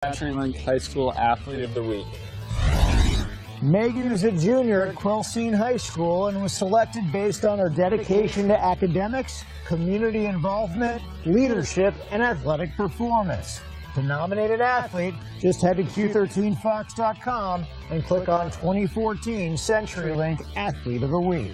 CenturyLink High School Athlete of the Week. Megan is a junior at Quilcene High School and was selected based on her dedication to academics, community involvement, leadership, and athletic performance. To nominate an athlete, just head to Q13Fox.com and click on 2014 CenturyLink Athlete of the Week.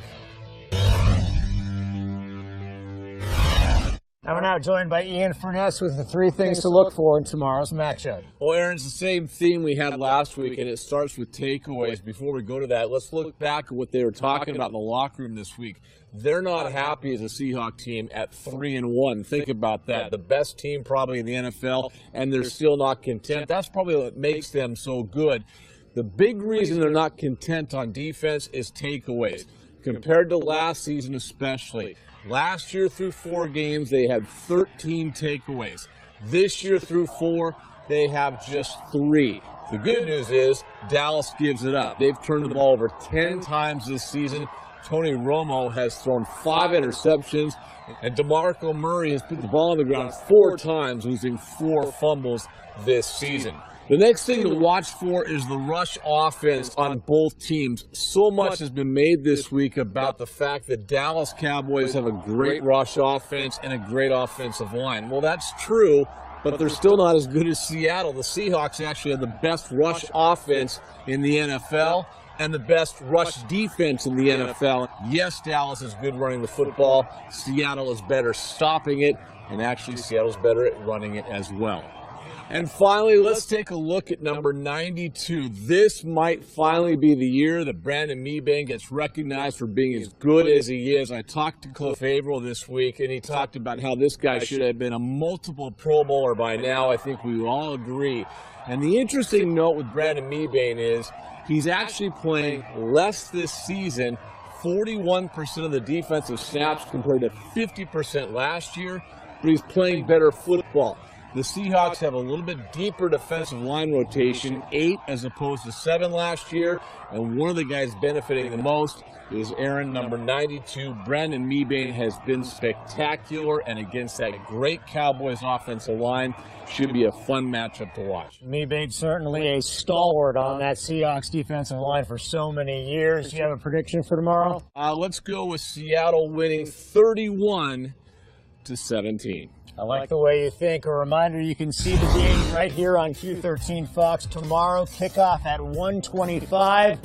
Now we're now joined by Ian Furness with the 3 things to look for in tomorrow's matchup. Well, Aaron, it's the same theme we had last week, and it starts with takeaways. Before we go to that, let's look back at what they were talking about in the locker room this week. They're not happy as a Seahawks team at 3-1. Think about that. The best team probably in the NFL, and they're still not content. That's probably what makes them so good. The big reason they're not content on defense is takeaways, compared to last season especially. Last year through 4 games, they had 13 takeaways. This year through 4, they have just 3. The good news is Dallas gives it up. They've turned the ball over 10 times this season. Tony Romo has thrown 5 interceptions, and DeMarco Murray has put the ball on the ground 4 times, losing 4 fumbles this season. The next thing to watch for is the rush offense on both teams. So much has been made this week about the fact that Dallas Cowboys have a great rush offense and a great offensive line. Well, that's true, but they're still not as good as Seattle. The Seahawks actually have the best rush offense in the NFL and the best rush defense in the NFL. Yes, Dallas is good running the football. Seattle is better stopping it, and actually Seattle's better at running it as well. And finally, let's take a look at number 92. This might finally be the year that Brandon Mebane gets recognized for being as good as he is. I talked to Cliff Averill this week, and he talked about how this guy should have been a multiple Pro Bowler by now. I think we all agree. And the interesting note with Brandon Mebane is he's actually playing less this season, 41% of the defensive snaps compared to 50% last year, but he's playing better football. The Seahawks have a little bit deeper defensive line rotation, 8 as opposed to 7 last year, and one of the guys benefiting the most is Aaron, number 92. Brandon Mebane has been spectacular, and against that great Cowboys offensive line, should be a fun matchup to watch. Mebane certainly a stalwart on that Seahawks defensive line for so many years. Do you have a prediction for tomorrow? Let's go with Seattle winning 31-17. I like the way you think. A reminder, you can see the game right here on Q13 Fox tomorrow. Kickoff at 1:25.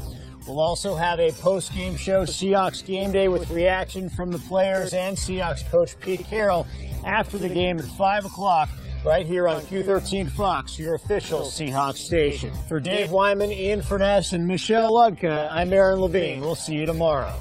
We'll also have a post-game show, Seahawks Game Day, with reaction from the players and Seahawks coach Pete Carroll after the game at 5 o'clock right here on Q13 Fox, your official Seahawks station. For Dave Wyman, Ian Furness, and Michelle Lugka, I'm Aaron Levine. We'll see you tomorrow.